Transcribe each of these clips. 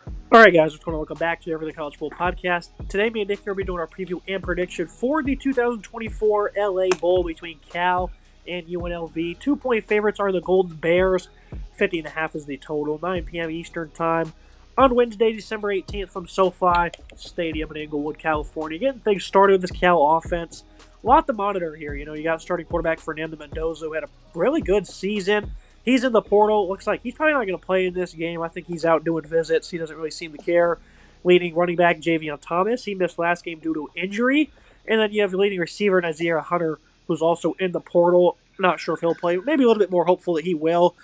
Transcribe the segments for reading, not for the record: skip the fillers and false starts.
All right, guys, just want to welcome back to the Everything College Bowl podcast. Today, me and Nick are going to be doing our preview and prediction for the 2024 LA Bowl between Cal and UNLV. 2-point favorites are the Golden Bears. 50.5 is the total. 9 p.m. Eastern Time on Wednesday, December 18th from SoFi Stadium in Inglewood, California. Getting things started with this Cal offense. A lot to monitor here. You got starting quarterback Fernando Mendoza, who had a really good season. He's in the portal. Looks like he's probably not going to play in this game. I think he's out doing visits. He doesn't really seem to care. Leading running back Javion Thomas. He missed last game due to injury. And then you have the leading receiver Nazir Hunter, who's also in the portal. Not sure if he'll play. Maybe a little bit more hopeful that he will.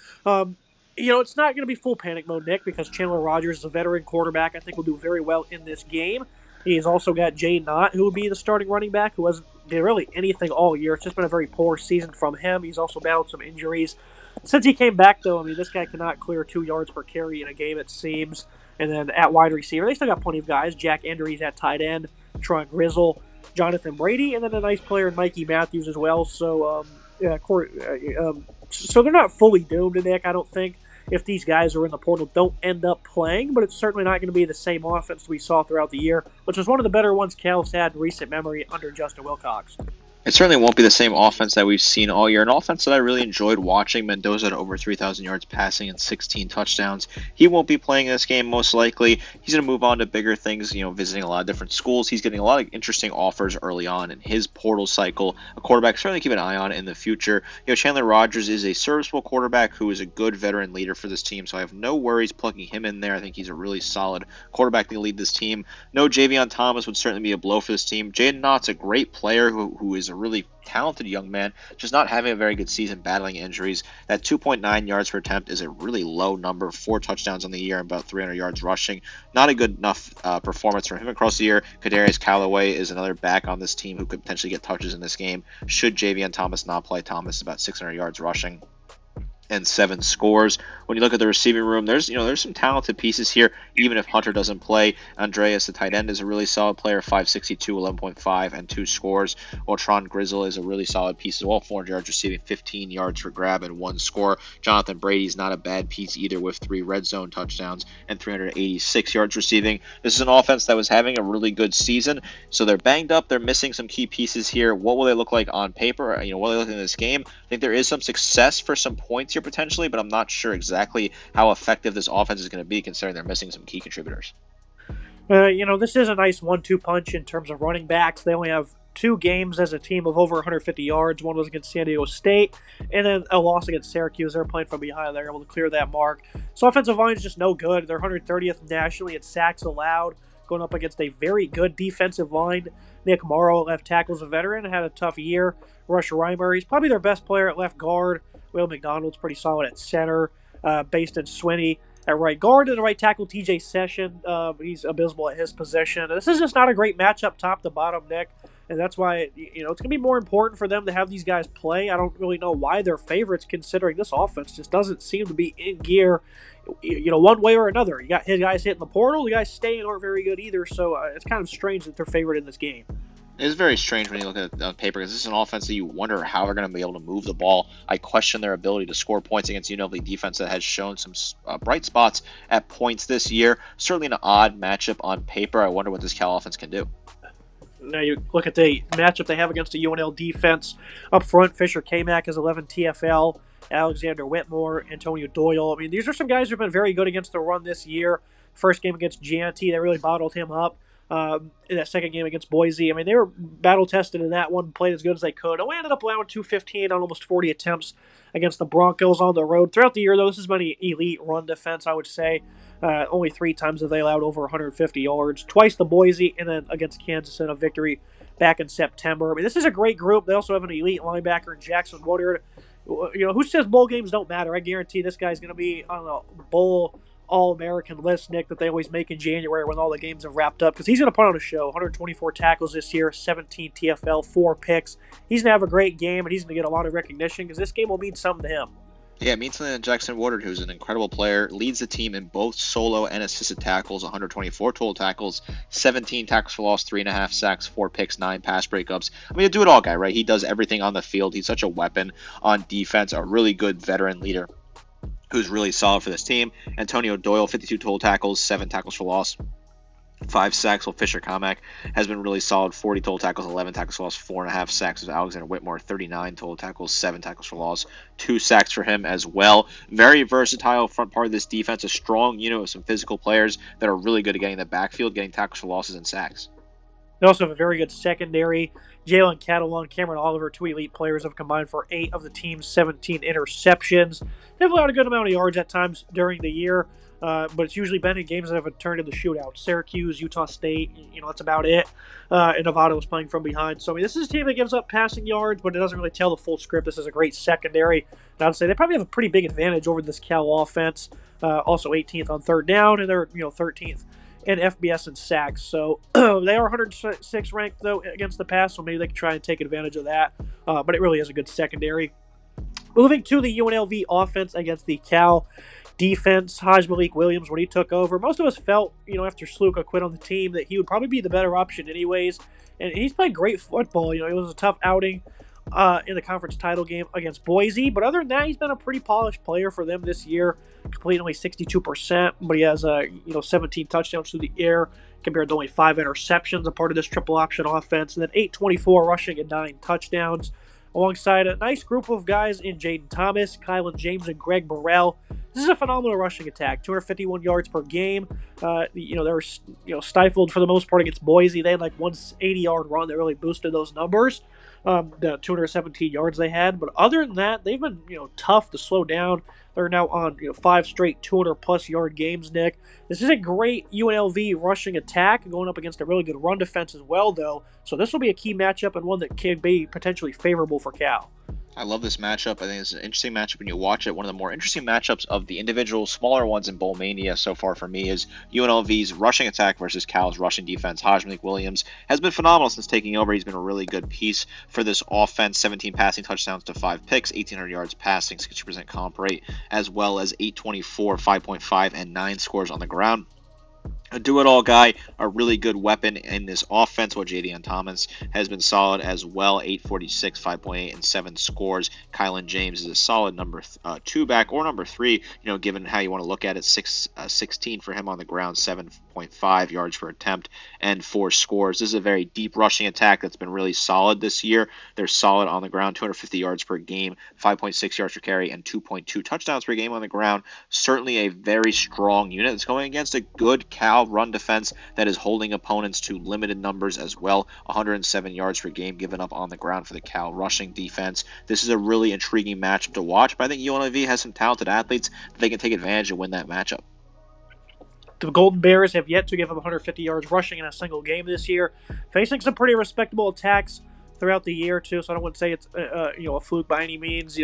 It's not going to be full panic mode, Nick, because Chandler Rogers is a veteran quarterback. I think will do very well in this game. He's also got Jay Knott, who will be the starting running back, who hasn't did really anything all year. It's just been a very poor season from him. He's also battled some injuries. Since he came back, though, this guy cannot clear 2 yards per carry in a game, it seems. And then at wide receiver, they still got plenty of guys. Jack Endery's at tight end, Tron Grizzle, Jonathan Brady, and then a nice player in Mikey Matthews as well. So, so they're not fully doomed, Nick, I don't think, if these guys are in the portal don't end up playing, but it's certainly not going to be the same offense we saw throughout the year, which was one of the better ones Cal's had in recent memory under Justin Wilcox. It certainly won't be the same offense that we've seen all year. An offense that I really enjoyed watching. Mendoza at over 3,000 yards passing and 16 touchdowns. He won't be playing this game most likely. He's going to move on to bigger things, visiting a lot of different schools. He's getting a lot of interesting offers early on in his portal cycle. A quarterback certainly keep an eye on in the future. Chandler Rogers is a serviceable quarterback who is a good veteran leader for this team, so I have no worries plugging him in there. I think he's a really solid quarterback to lead this team. No Javion Thomas would certainly be a blow for this team. Jaden Knott's a great player who is a really talented young man, just not having a very good season, battling injuries. That 2.9 yards per attempt is a really low number. 4 touchdowns on the year and about 300 yards rushing. Not a good enough performance from him across the year. Kadarius Callaway is another back on this team who could potentially get touches in this game. Should Javion Thomas not play, Thomas about 600 yards rushing and 7 scores. When you look at the receiving room, there's some talented pieces here. Even if Hunter doesn't play, Andreas, the tight end, is a really solid player, 5.62, 11.5, and 2 scores. While Tron Grizzle is a really solid piece as well, 400 yards receiving, 15 yards for grab, and 1 score. Jonathan Brady's not a bad piece either, with 3 red zone touchdowns and 386 yards receiving. This is an offense that was having a really good season, so they're banged up. They're missing some key pieces here. What will they look like on paper? What will they look like in this game? I think there is some success for some points here potentially, but I'm not sure exactly how effective this offense is going to be considering they're missing some key contributors. This is a nice 1-2 punch in terms of running backs. They only have 2 games as a team of over 150 yards. One was against San Diego State, and then a loss against Syracuse. They're playing from behind. They're able to clear that mark. So offensive line is just no good. They're 130th nationally in sacks allowed, going up against a very good defensive line. Nick Morrow, left tackle, is a veteran, had a tough year. Rush Reimer, he's probably their best player at left guard. Will McDonald's pretty solid at center. Baston Swinney at right guard, and the right tackle TJ Session. He's abysmal at his position. This is just not a great matchup top to bottom, Nick, and that's why it's going to be more important for them to have these guys play. I don't really know why they're favorites, considering this offense just doesn't seem to be in gear, one way or another. You got his guys hitting the portal, the guys staying aren't very good either, so it's kind of strange that they're favored in this game. It's very strange when you look at it on paper, because this is an offense that you wonder how they're going to be able to move the ball. I question their ability to score points against UNLV defense that has shown some bright spots at points this year. Certainly an odd matchup on paper. I wonder what this Cal offense can do. Now you look at the matchup they have against the UNL defense. Up front, Fisher K-Mac has 11 TFL, Alexander Whitmore, Antonio Doyle. These are some guys who have been very good against the run this year. First game against Gianti, they really bottled him up. In that second game against Boise, they were battle-tested in that one, played as good as they could. We ended up allowing 215 on almost 40 attempts against the Broncos on the road. Throughout the year, though, this is been an elite run defense, I would say. Only 3 times have they allowed over 150 yards. Twice to Boise, and then against Kansas in a victory back in September. This is a great group. They also have an elite linebacker in Jackson Woodard. Who says bowl games don't matter? I guarantee this guy's going to be on a bowl All-American list, Nick, that they always make in January when all the games have wrapped up, because he's going to put on a show. 124 tackles this year, 17 TFL, 4 picks. He's going to have a great game, and he's going to get a lot of recognition because this game will mean something to him. Yeah, it means something to Jackson Woodard, who's an incredible player, leads the team in both solo and assisted tackles, 124 total tackles, 17 tackles for loss, 3.5 sacks, 4 picks, 9 pass breakups. A do-it-all guy, right? He does everything on the field. He's such a weapon on defense, a really good veteran leader who's really solid for this team. Antonio Doyle, 52 total tackles, 7 tackles for loss, 5 sacks, while Fisher Kamak has been really solid, 40 total tackles, 11 tackles for loss, 4.5 sacks. With Alexander Whitmore, 39 total tackles, 7 tackles for loss, 2 sacks for him as well. Very versatile front part of this defense, a strong unit with some physical players that are really good at getting the backfield, getting tackles for losses and sacks. They also have a very good secondary. Jalen Catalon, Cameron Oliver, 2 elite players, have combined for 8 of the team's 17 interceptions. They've allowed a good amount of yards at times during the year, but it's usually been in games that have turned into shootouts. Syracuse, Utah State, that's about it. And Nevada was playing from behind. So, this is a team that gives up passing yards, but it doesn't really tell the full script. This is a great secondary. And I'd say they probably have a pretty big advantage over this Cal offense. Also 18th on third down, and they're 13th in FBS and sacks. So they are 106 ranked, though, against the pass, so maybe they can try and take advantage of that. But it really is a good secondary. Moving to the UNLV offense against the Cal defense, Malik Williams, when he took over, most of us felt, after Sluka quit on the team, that he would probably be the better option anyways. And he's played great football. It was a tough outing in the conference title game against Boise. But other than that, he's been a pretty polished player for them this year, completing only 62%, but he has 17 touchdowns through the air compared to only 5 interceptions, a part of this triple option offense, and then 824 rushing and 9 touchdowns, alongside a nice group of guys in Jaden Thomas, Kylan James, and Greg Burrell. This is a phenomenal rushing attack, 251 yards per game. They were stifled for the most part against Boise. They had like 180-yard run that really boosted those numbers, the 217 yards they had. But other than that, they've been tough to slow down. They're now on 5 straight 200-plus yard games, Nick. This is a great UNLV rushing attack going up against a really good run defense as well, though. So this will be a key matchup and one that can be potentially favorable for Cal. I love this matchup. I think it's an interesting matchup when you watch it. One of the more interesting matchups of the individual smaller ones in Bowl Mania so far for me is UNLV's rushing attack versus Cal's rushing defense. Malik Williams has been phenomenal since taking over. He's been a really good piece for this offense. 17 passing touchdowns to 5 picks, 1,800 yards passing, 60% comp rate, as well as 824, 5.5, and 9 scores on the ground. A do-it-all guy, a really good weapon in this offense, while Jadian Thomas has been solid as well, 846, 5.8, and 7 scores. Kylan James is a solid number 2 back, or number 3, given how you want to look at it, 16 for him on the ground, 7.5 yards per attempt, and 4 scores. This is a very deep rushing attack that's been really solid this year. They're solid on the ground, 250 yards per game, 5.6 yards per carry, and 2.2 touchdowns per game on the ground. Certainly a very strong unit that's going against a good Cal run defense that is holding opponents to limited numbers as well. 107 yards per game given up on the ground for the Cal rushing defense. This is a really intriguing matchup to watch, but I think UNLV has some talented athletes that they can take advantage and win that matchup. The Golden Bears have yet to give up 150 yards rushing in a single game this year, facing some pretty respectable attacks throughout the year too, so I don't want to say it's a fluke by any means.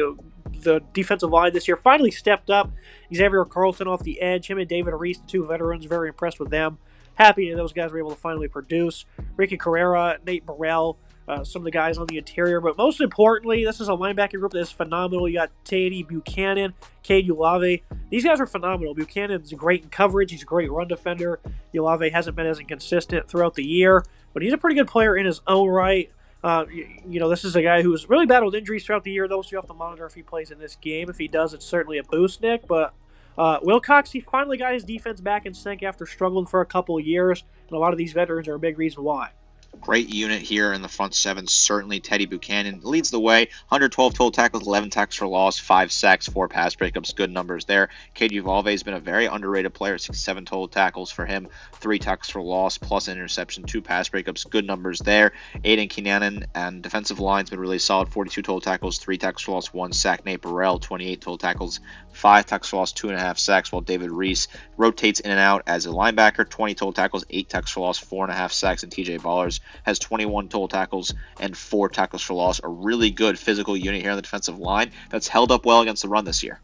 The defensive line this year finally stepped up. Xavier Carlton off the edge. Him and David Reese, the 2 veterans, very impressed with them. Happy that those guys were able to finally produce. Ricky Carrera, Nate Burrell, some of the guys on the interior. But most importantly, this is a linebacker group that is phenomenal. You got Teddy Buchanan, Cade Ulave. These guys are phenomenal. Buchanan's great in coverage. He's a great run defender. Ulave hasn't been as inconsistent throughout the year, but he's a pretty good player in his own right. This is a guy who's really battled injuries throughout the year, though, so you have to monitor if he plays in this game. If he does, it's certainly a boost, Nick. But Wilcox, he finally got his defense back in sync after struggling for a couple of years, and a lot of these veterans are a big reason why. Great unit here in the front 7. Certainly Teddy Buchanan leads the way. 112 total tackles, 11 tackles for loss, 5 sacks, 4 pass breakups. Good numbers there. Cade Uvalde has been a very underrated player. 67 total tackles for him, 3 tackles for loss, plus an interception, 2 pass breakups. Good numbers there. Aiden Kinanen and defensive line's been really solid. 42 total tackles, 3 tackles for loss, 1 sack. Nate Burrell, 28 total tackles, 5 tackles for loss, 2.5 sacks, while David Reese rotates in and out as a linebacker. 20 total tackles, 8 tackles for loss, 4.5 sacks, and TJ Ballers has 21 total tackles and 4 tackles for loss. A really good physical unit here on the defensive line that's held up well against the run this year.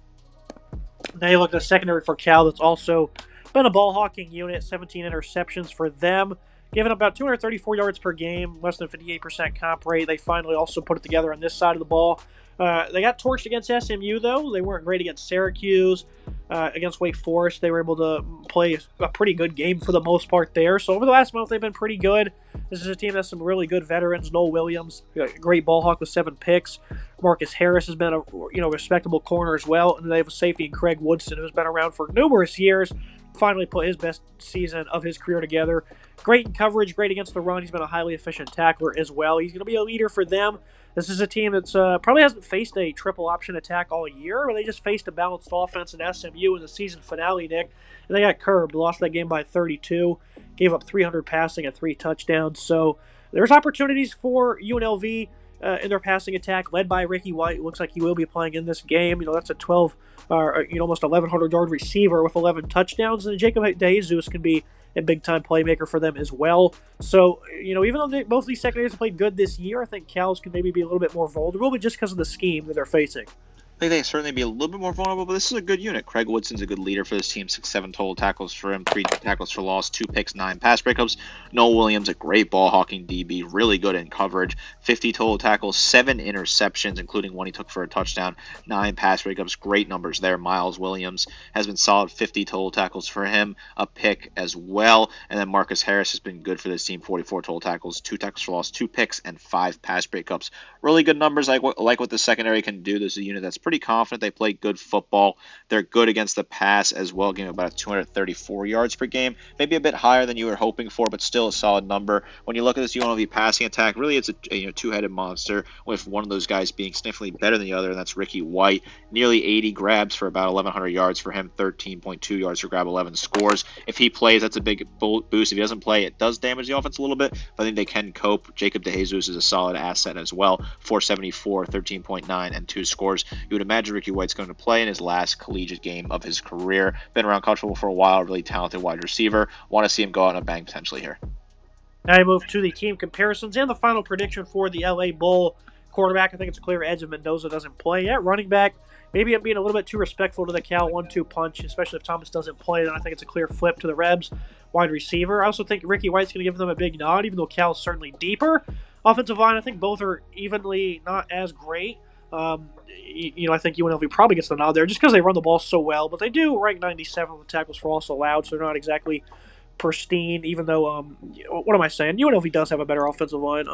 Now you look at the secondary for Cal that's also been a ball hawking unit, 17 interceptions for them, giving about 234 yards per game, less than 58% comp rate. They finally also put it together on this side of the ball. They got torched against SMU, though. They weren't great against Syracuse. Against Wake Forest, they were able to play a pretty good game for the most part there. So over the last month, they've been pretty good. This is a team that has some really good veterans. Noel Williams, a great ball hawk with 7 picks. Marcus Harris has been a respectable corner as well, and they have a safety in Craig Woodson, who's been around for numerous years. Finally put his best season of his career together. Great in coverage, great against the run. He's been a highly efficient tackler as well. He's going to be a leader for them. This is a team that's probably hasn't faced a triple option attack all year, but they just faced a balanced offense in SMU in the season finale, Nick. And they got curbed, lost that game by 32, gave up 300 passing and 3 touchdowns. So there's opportunities for UNLV in their passing attack, led by Ricky White. It looks like he will be playing in this game. That's a 12, almost 1,100-yard receiver with 11 touchdowns. And Jacob DeJesus can be a big-time playmaker for them as well. So, even though both of these secondaries have played good this year, I think Cal's can maybe be a little bit more vulnerable, but just because of the scheme that they're facing. I think they certainly be a little bit more vulnerable, but this is a good unit. Craig Woodson's a good leader for this team. 6-7 total tackles for him, 3 tackles for loss, 2 picks, 9 pass breakups. Noel Williams, a great ball hawking DB, really good in coverage. 50 total tackles, 7 interceptions, including one he took for a touchdown, 9 pass breakups. Great numbers there. Miles Williams has been solid, 50 total tackles for him, a pick as well. And then Marcus Harris has been good for this team, 44 total tackles, 2 tackles for loss, 2 picks, and 5 pass breakups. Really good numbers, like what the secondary can do. This is a unit that's pretty confident. They play good football. They're good against the pass as well, giving about 234 yards per game. Maybe a bit higher than you were hoping for, but still a solid number. When you look at this UNLV passing attack, really it's a two-headed monster, with one of those guys being significantly better than the other, and that's Ricky White. Nearly 80 grabs for about 1,100 yards for him, 13.2 yards per grab, 11 scores. If he plays, that's a big boost. If he doesn't play, it does damage the offense a little bit, but I think they can cope. Jacob DeJesus is a solid asset as well. 474, 13.9, and 2 scores. You would imagine Ricky White's going to play in his last collegiate game of his career. Been around college football for a while, really talented wide receiver. Want to see him go out on a bang potentially here. Now I move to the team comparisons and the final prediction for the LA Bowl. Quarterback, I think it's a clear edge if Mendoza doesn't play. At running back, maybe I'm being a little bit too respectful to the Cal 1-2 punch, especially if Thomas doesn't play. Then I think it's a clear flip to the Rebs wide receiver. I also think Ricky White's going to give them a big nod, even though Cal's certainly deeper. Offensive line, I think both are evenly not as great. I think UNLV probably gets the nod there just because they run the ball so well, but they do rank 97 with tackles for loss allowed, so they're not exactly pristine, even though, what am I saying? UNLV does have a better offensive line.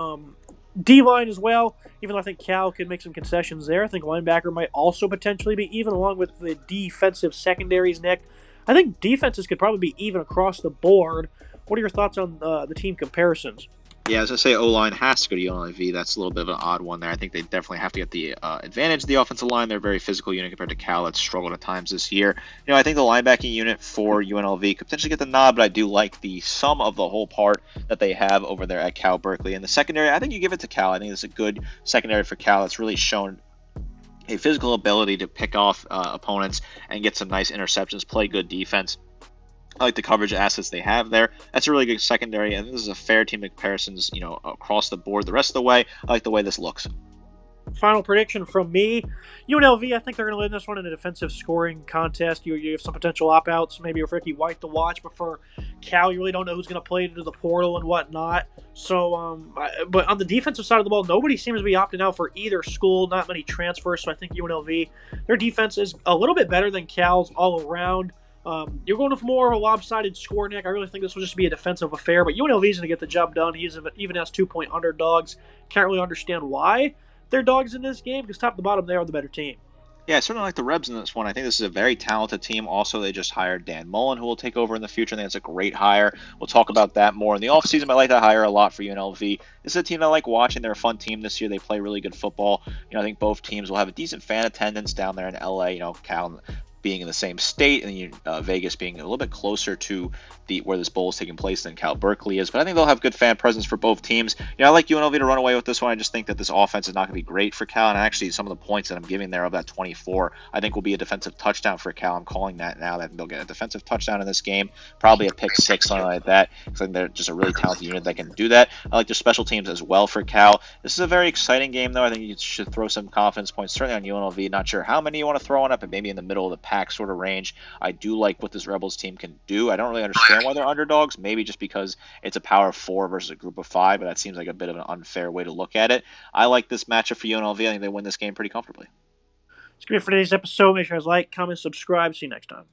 D-line as well, even though I think Cal could make some concessions there. I think linebacker might also potentially be even, along with the defensive secondaries, Nick. I think defenses could probably be even across the board. What are your thoughts on the team comparisons? Yeah, as I say, O-line has to go to UNLV. That's a little bit of an odd one there. I think they definitely have to get the advantage of the offensive line. They're a very physical unit compared to Cal that's struggled at times this year. I think the linebacking unit for UNLV could potentially get the nod, but I do like the sum of the whole part that they have over there at Cal Berkeley. And the secondary, I think you give it to Cal. I think it's a good secondary for Cal. It's really shown a physical ability to pick off opponents and get some nice interceptions, play good defense. I like the coverage assets they have there. That's a really good secondary, and this is a fair team of comparisons, across the board. The rest of the way, I like the way this looks. Final prediction from me. UNLV, I think they're going to win this one in a defensive scoring contest. You have some potential opt-outs, maybe with Ricky White to watch, but for Cal, you really don't know who's going to play into the portal and whatnot. So, but on the defensive side of the ball, nobody seems to be opting out for either school. Not many transfers, so I think UNLV, their defense is a little bit better than Cal's all around. You're going with more of a lopsided score, Nick. I really think this will just be a defensive affair, but UNLV is going to get the job done. He's even has 2-point underdogs. Can't really understand why they're dogs in this game, because top to bottom, they are the better team. Yeah, I certainly like the Rebs in this one. I think this is a very talented team. Also, they just hired Dan Mullen, who will take over in the future. I think that's a great hire. We'll talk about that more in the offseason, but I like that hire a lot for UNLV. This is a team I like watching. They're a fun team this year. They play really good football. I think both teams will have a decent fan attendance down there in LA. Cal being in the same state, and Vegas being a little bit closer to where this bowl is taking place than Cal Berkeley is. But I think they'll have good fan presence for both teams. I like UNLV to run away with this one. I just think that this offense is not going to be great for Cal, and actually some of the points that I'm giving there of that 24, I think will be a defensive touchdown for Cal. I'm calling that now, that they'll get a defensive touchdown in this game, probably a pick six, something like that, because I think they're just a really talented unit that can do that. I like their special teams as well for Cal. This is a very exciting game, though. I think you should throw some confidence points, certainly on UNLV. Not sure how many you want to throw on it, but maybe in the middle of the pack sort of range. I do like what this Rebels team can do. I don't really understand why they're underdogs, maybe just because it's a power of 4 versus a group of 5, but that seems like a bit of an unfair way to look at it. I like this matchup for UNLV. I think they win this game pretty comfortably. That's going to be it for today's episode. Make sure you guys like, comment, subscribe. See you next time.